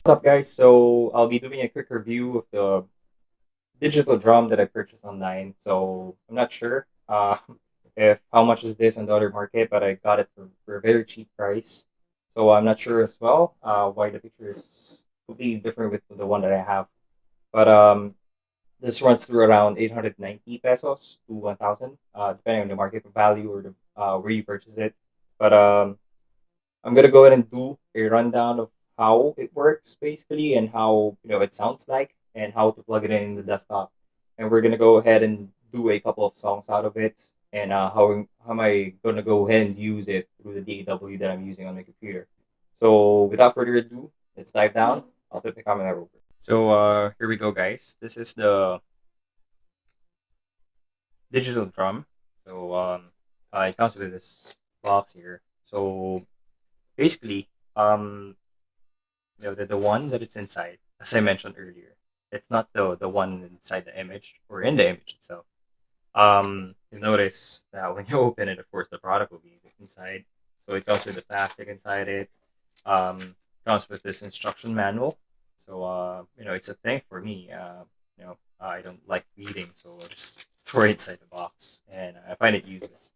What's up, guys? So I'll be doing a quick review of the digital drum that I purchased online. So I'm not sure if how much is this on the other market, but I got it for a very cheap price. So I'm not sure as well why the picture is completely different with the one that I have. But this runs through around 890 pesos to 1,000, depending on the market value or the where you purchase it. But I'm gonna go ahead and do a rundown of how it works basically and how it sounds like and how to plug it in the desktop. And we're gonna go ahead and do a couple of songs out of it and how am I gonna go ahead and use it through the DAW that I'm using on my computer. So without further ado, let's dive down. I'll flip the camera over. So here we go, guys. This is the digital drum. So it comes with this box here. So basically, the one that it's inside, as I mentioned earlier, it's not the one inside the image or in the image itself. You notice that when you open it, of course, the product will be inside. So it comes with the plastic inside it. Comes with this instruction manual. So it's a thing for me. I don't like reading, so I just throw it inside the box, and I find it useless.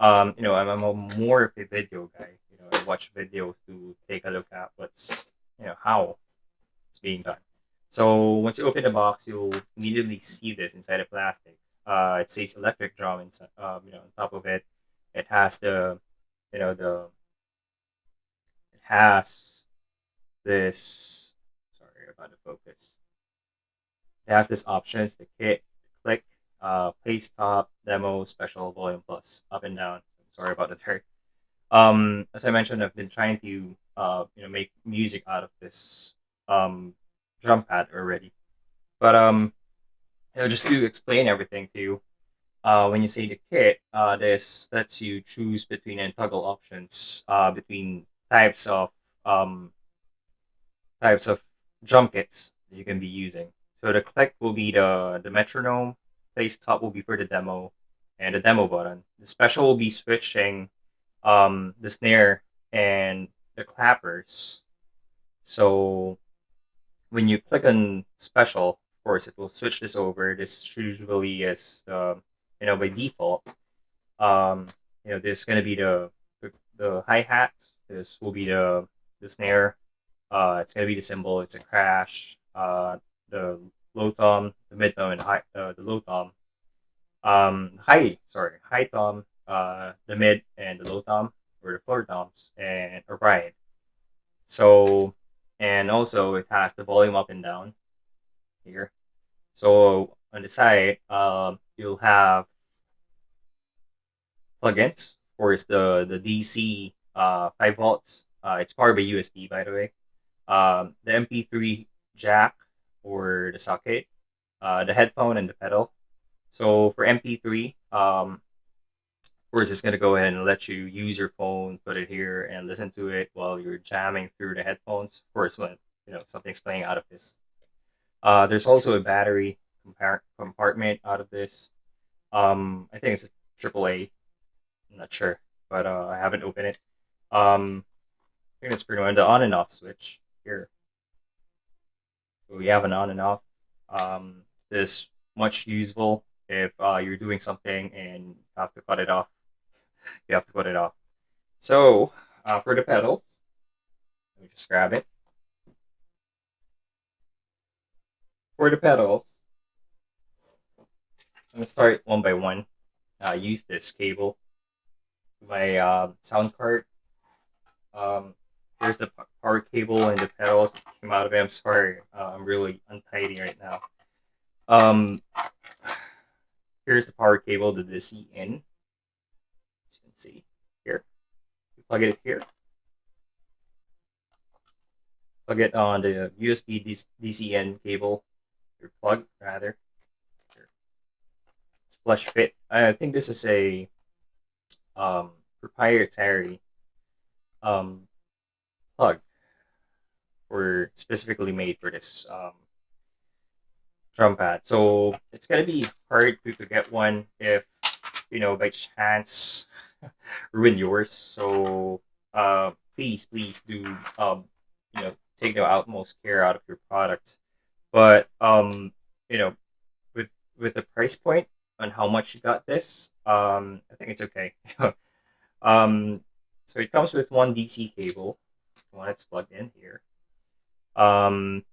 I'm a more of a video guy. I watch videos to take a look at what's how it's being done. So once you open the box, you'll immediately see this inside the plastic. It says electric drum inside, on top of it. It has you know, the, it has this, sorry about the focus. It has this options, the kit, click, play stop, demo, special, volume plus, up and down. Sorry about the third. As I mentioned, I've been trying to make music out of this drum pad already. But just to explain everything to you, when you say the kit, this lets you choose between and toggle options between um types of drum kits that you can be using. So the click will be the metronome, play stop will be for the demo, and the demo button. The special will be switching the snare and the clappers. So when you click on special, of course, it will switch this over. This usually is, by default. Um, this is going to be the hi hat. This will be the snare. It's going to be the cymbal. It's a crash. The low tom, the mid tom, and the low tom. High tom, the mid and the low tom, or the floor toms, and or ride. So, and also it has the volume up and down here. So on the side, you'll have plugins. Of course, the DC 5 volts. It's powered by USB, by the way. The MP3 jack or the socket, the headphone, and the pedal. So for MP3, of course, it's going to go ahead and let you use your phone, put it here, and listen to it while you're jamming through the headphones. Of course, when something's playing out of this. There's also a battery compartment out of this. I think it's a AAA. I'm not sure, but I haven't opened it. I think it's pretty much the on and off switch here. So we have an on and off. This much useful if you're doing something and you have to cut it off. You have to cut it off. So for the pedals, let me just grab it. For the pedals, I'm gonna start one by one. Use this cable, my sound card. Um, here's the power cable and the pedals that came out of it. I'm sorry, I'm really untidy right now. Um, here's the power cable to the DC in. As you can see here, you plug it here. Plug it on the USB DC cable, or plug rather. It's flush fit. I think this is a proprietary um, plug for specifically made for this drum pad. So it's gonna be hard to get one if by chance ruin yours. So please do take the utmost care out of your product. But you know, with the price point on how much you got this, I think it's okay. um, so it comes with one DC cable, the one that's plugged in here.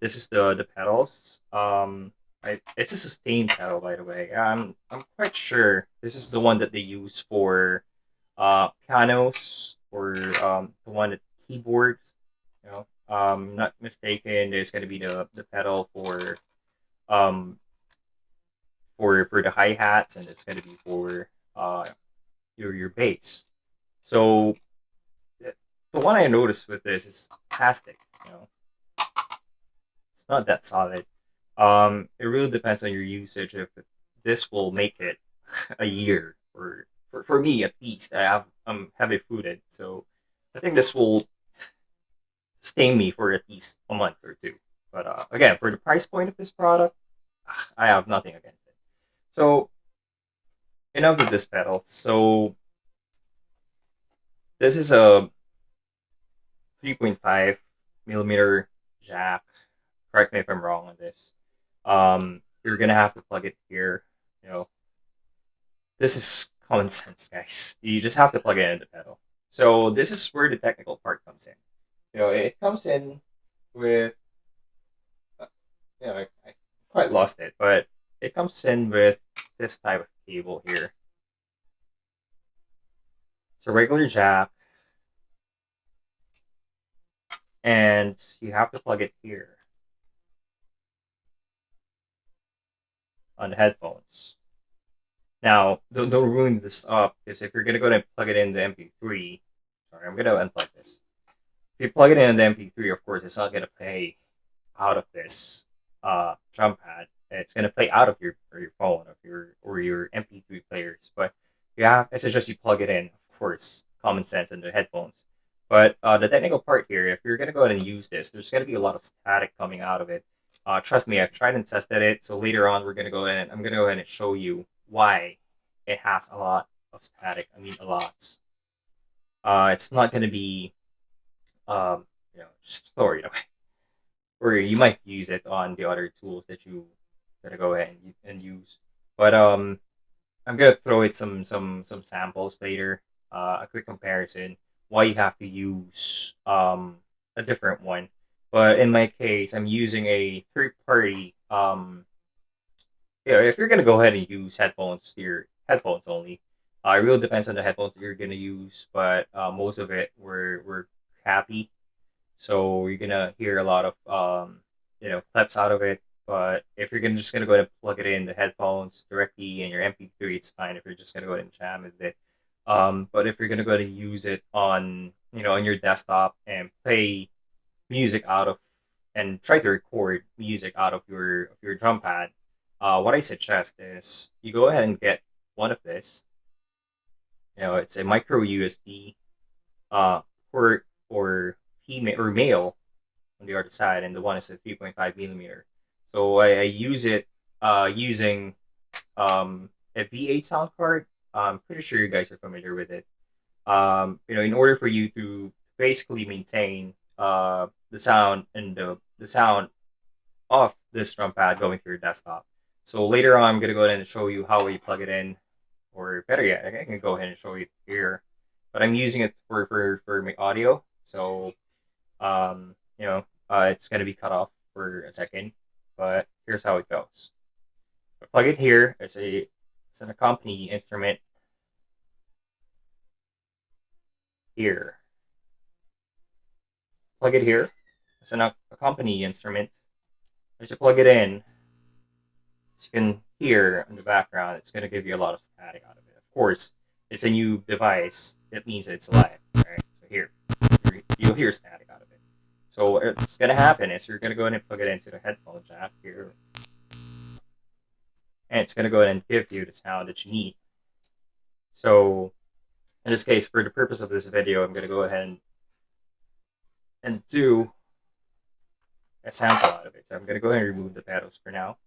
This is the pedals. It's a sustain pedal, by the way. I'm quite sure this is the one that they use for pianos or the one that keyboards. You know, not mistaken. There's gonna be the pedal um for the hi hats, and it's gonna be for your bass. So the one I noticed with this is plastic. You know, it's not that solid. It really depends on your usage. If this will make it a year, or for me at least, I'm heavy footed, so I think this will stay me for at least a month or two. But again, for the price point of this product, I have nothing against it. So enough with this pedal. So this is a 3.5 millimeter jack. Correct me if I'm wrong on this. You're gonna have to plug it here. You know, this is common sense, guys. You just have to plug it in the pedal. So this is where the technical part comes in. You know, it comes in with, you know, I quite lost it, but it comes in with this type of cable here. It's a regular jack, and you have to plug it here on the headphones. Now, don't ruin this up, because if you're gonna go and plug it in the MP3, sorry, I'm gonna unplug this. If you plug it in the MP3, of course, it's not gonna play out of this drum pad. It's gonna play out of your phone or your MP3 players. But yeah, I suggest you plug it in, of course, common sense in the headphones. But the technical part here, if you're gonna go ahead and use this, there's gonna be a lot of static coming out of it. Trust me, I've tried and tested it. So later on, I'm gonna go ahead and show you why it has a lot of static. I mean, a lot. It's not gonna be just throw it away, or you might use it on the other tools that you gotta go ahead and use. But I'm gonna throw it some samples later. A quick comparison why you have to use a different one. But in my case, I'm using a third party. If you're gonna go ahead and use headphones, your headphones only. It really depends on the headphones that you're gonna use, but most of it were crappy, so you're gonna hear a lot of clips out of it. But if you're gonna go ahead and plug it in the headphones directly in your MP3, it's fine. If you're just gonna go ahead and jam with it, but if you're gonna go ahead and use it on on your desktop and play music out of and try to record music out of your drum pad, what I suggest is you go ahead and get one of this. It's a micro USB port or female or male on the other side, and the one is a 3.5 millimeter. So I use it using a V8 sound card. I'm pretty sure you guys are familiar with it. In order for you to basically maintain the sound and the sound of this drum pad going to your desktop. So later on, I'm gonna go ahead and show you how we plug it in, or better yet, I can go ahead and show you here. But I'm using it for my audio, so it's gonna be cut off for a second. But here's how it goes. I plug it here. It's an accompany instrument here. Plug it here. It's an accompany instrument. As you plug it in, as you can hear in the background, it's going to give you a lot of static out of it. Of course, it's a new device. It means it's live. Right? So here, you'll hear static out of it. So what's going to happen is you're going to go ahead and plug it into the headphone jack here. And it's going to go ahead and give you the sound that you need. So in this case, for the purpose of this video, I'm going to go ahead and do a sample out of it. So I'm going to go ahead and remove the pedals for now.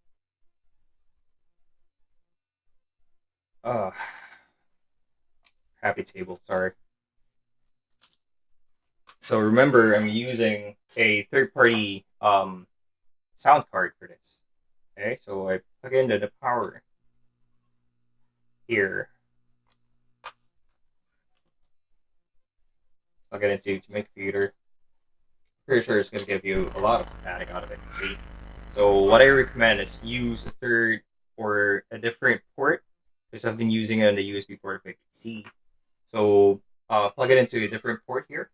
Happy table, sorry. So remember, I'm using a third-party sound card for this. Okay, so I plug into the power here. Plug it into my computer. Pretty sure it's going to give you a lot of static out of it. See, so what I recommend is use a third or a different port because I've been using it on the USB port if you can see. So plug it into a different port here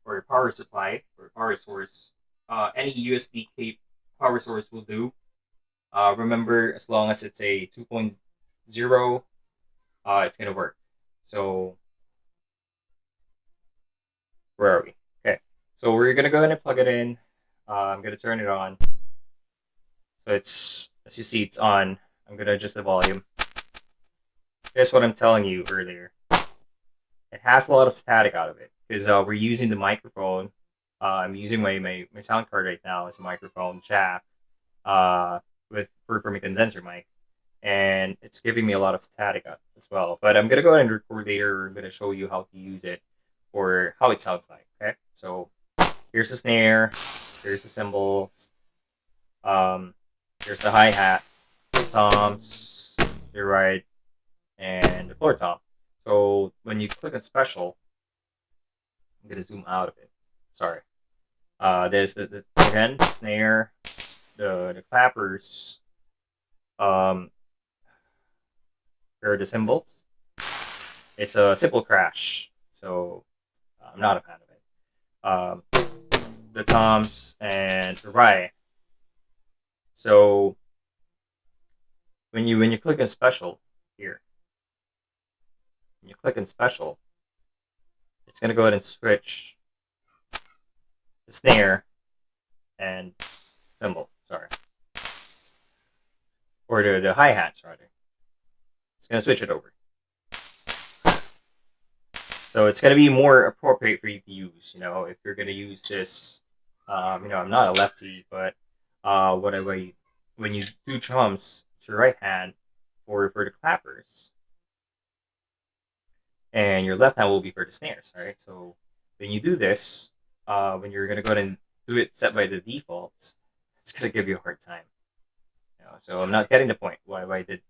or power supply or power source. Any USB cape power source will do. Remember, as long as it's a 2.0, it's gonna work. So where are we? Okay, so we're gonna go ahead and plug it in. I'm gonna turn it on. So it's, as you see, it's on. I'm gonna adjust the volume. Here's what I'm telling you earlier. It has a lot of static out of it because we're using the microphone. I'm using my sound card right now as a microphone jack with for my condenser mic, and it's giving me a lot of static out as well. But I'm gonna go ahead and record later. I'm gonna show you how to use it or how it sounds like. Okay, so here's the snare, here's the cymbals, here's the hi hat, the toms, the right, and the floor tom. So when you click on special, I'm gonna zoom out of it. Sorry. There's the again snare, the clappers, um, or the cymbals. It's a simple crash, so I'm not a fan of it. The toms and the right. So when you click on special here, when you click on special, it's gonna go ahead and switch the snare and cymbal. Sorry, or the hi hats rather. It's gonna switch it over. So it's gonna be more appropriate for you to use. You know, if you're gonna use this, I'm not a lefty, but whatever. When you do drums, it's your right hand for the clappers, and your left hand will be for the snares. All right. So when you do this, when you're gonna go ahead and do it set by the default, it's gonna give you a hard time. So I'm not getting the point why did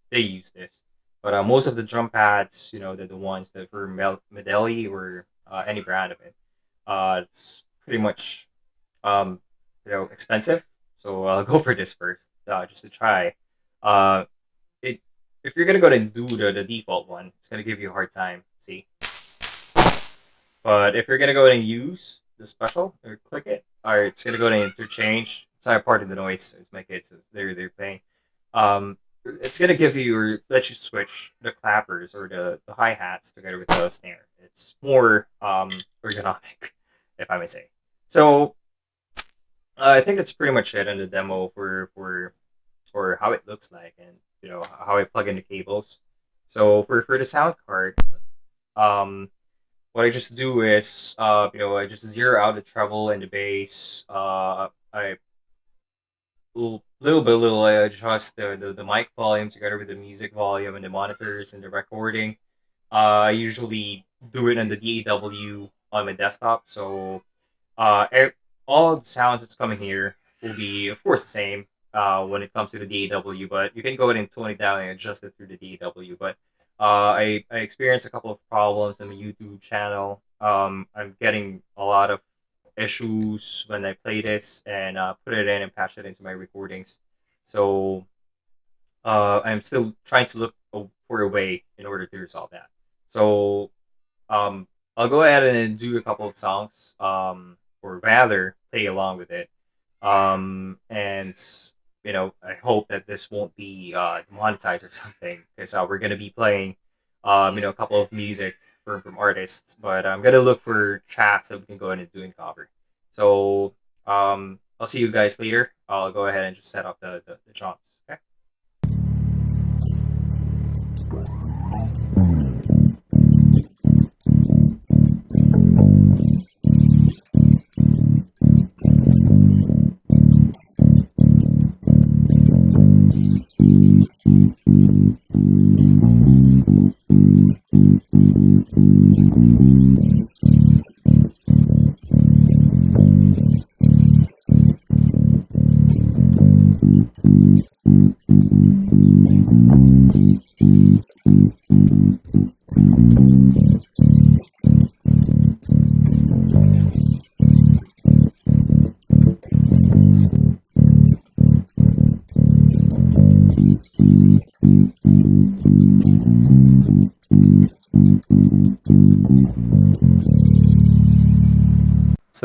they use this. But most of the drum pads, the ones that for Medley or any brand of it, it's pretty much expensive. So I'll go for this first, just to try. Uh, it If you're gonna go and do the default one, it's gonna give you a hard time. See, but if you're gonna go and use the special or click it, or it's gonna go and interchange. Sorry, pardon the noise. It's my kids. They're playing. It's gonna give you or let you switch the clappers or the hi hats together with the snare. It's more ergonomic, if I may say. So I think that's pretty much it in the demo for how it looks like and how I plug in the cables. So for the sound card, um, what I just do is I just zero out the treble and the bass. I little I adjust the mic volume together with the music volume and the monitors and the recording. I usually do it on the DAW on my desktop, so all the sounds that's coming here will be, of course, the same when it comes to the DAW, but you can go ahead and tone it down and adjust it through the DAW. But I experienced a couple of problems on the YouTube channel. I'm getting a lot of issues when I play this and put it in and patch it into my recordings. So I'm still trying to look for a way in order to resolve that. So I'll go ahead and do a couple of songs, or rather play along with it. And I hope that this won't be demonetized or something because we're gonna be playing, a couple of music from artists, but I'm gonna look for tracks that we can go ahead and do in cover. So I'll see you guys later. I'll go ahead and just set up the drums. Okay.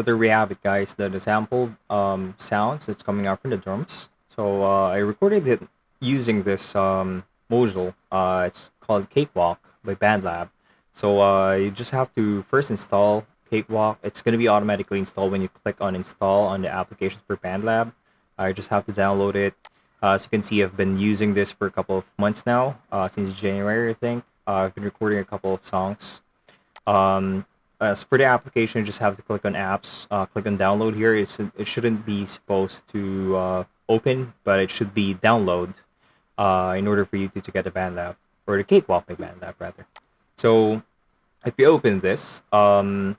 So there we have it, guys. The sample sounds that's coming out from the drums. So I recorded it using this module. It's called Cakewalk by BandLab. So you just have to first install Cakewalk. It's going to be automatically installed when you click on install on the applications for BandLab. I just have to download it. As you can see, I've been using this for a couple of months now, since January, I think. I've been recording a couple of songs. Um, as for the application, you just have to click on apps, click on download here. It shouldn't be supposed to open, but it should be download in order for you to get the band lab, or the cakewalk by band lab rather. So if you open this, the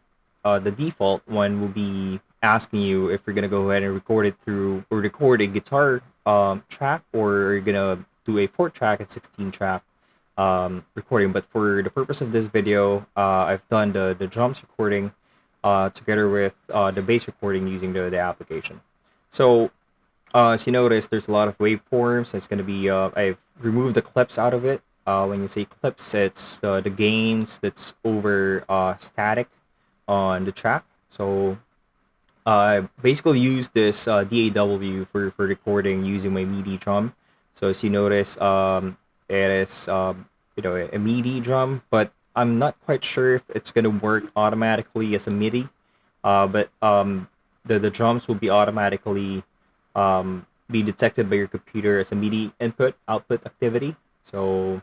default one will be asking you if you're gonna go ahead and record it through, or record a guitar track, or you're gonna do a 4 track and 16 track recording. But for the purpose of this video, I've done the drums recording together with the bass recording using the application. So as you notice, there's a lot of waveforms. It's going to be, I've removed the clips out of it. When you say clips, it's the gains that's over static on the track. So I basically use this DAW for recording using my MIDI drum. So as you notice, it is a MIDI drum, but I'm not quite sure if it's gonna work automatically as a MIDI. But the drums will be automatically be detected by your computer as a MIDI input output activity. So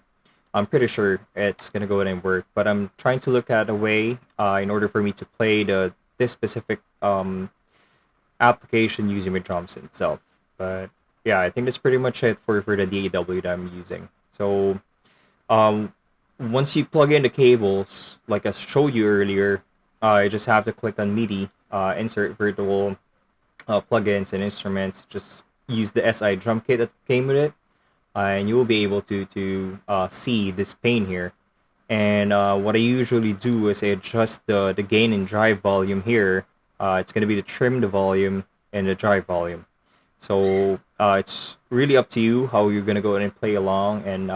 I'm pretty sure it's gonna go ahead and work. But I'm trying to look at a way in order for me to play this specific application using my drums itself. But yeah, I think that's pretty much it for the DAW that I'm using. So um, once you plug in the cables, like I showed you earlier, you just have to click on MIDI, insert virtual plugins and instruments. Just use the SI drum kit that came with it, and you will be able to see this pane here. And what I usually do is I adjust the gain and drive volume here. It's going to be the trim the volume and the drive volume. So it's really up to you how you're going to go in and play along, and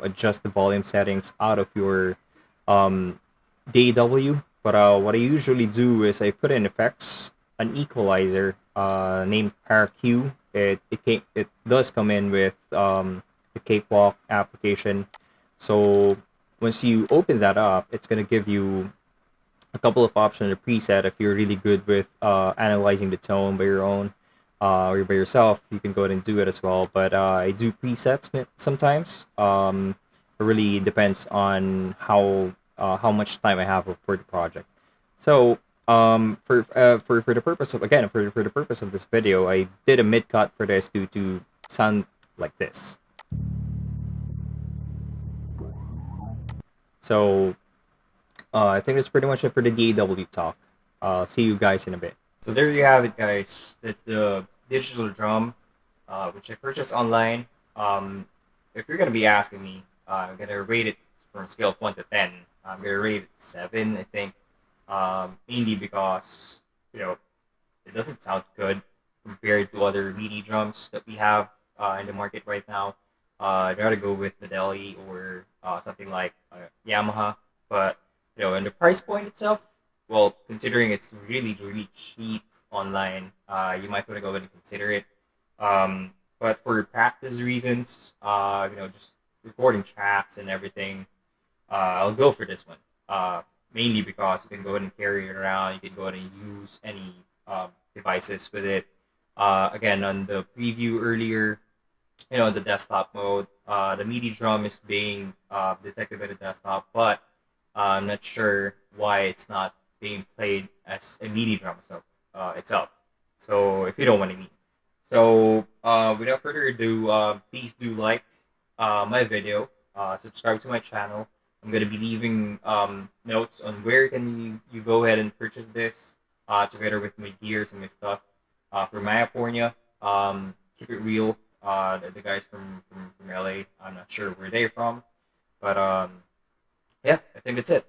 adjust the volume settings out of your um, DAW. But what I usually do is I put in effects, an equalizer named ParaQ. It does come in with the Cakewalk application. So once you open that up, it's going to give you a couple of options, a preset. If you're really good with analyzing the tone by your own, or by yourself, you can go ahead and do it as well. But I do presets sometimes. It really depends on how much time I have for the project. So for the purpose of, again, for the purpose of this video, I did a mid cut for this to sound like this. So I think that's pretty much it for the DAW talk. See you guys in a bit. So there you have it, guys. That's the digital drum, which I purchased online. If you're gonna be asking me, I'm gonna rate it from a scale of 1 to 10. I'm gonna rate it 7, I think. Mainly because it doesn't sound good compared to other MIDI drums that we have in the market right now. I'd rather go with Fidelity or something like Yamaha. But and the price point itself, well, considering it's really really cheap online, you might want to go ahead and consider it. But for practice reasons, just recording tracks and everything, I'll go for this one. Mainly because you can go ahead and carry it around. You can go ahead and use any devices with it. Again, on the preview earlier, the desktop mode, the MIDI drum is being detected by the desktop, but I'm not sure why it's not being played as a MIDI drum itself. So if you don't want to mean. So without further ado, please do like my video, subscribe to my channel. I'm gonna be leaving notes on where can you go ahead and purchase this, together with my gears and my stuff. For Mayafornia, keep it real. The guys from LA, I'm not sure where they're from, but yeah, I think that's it.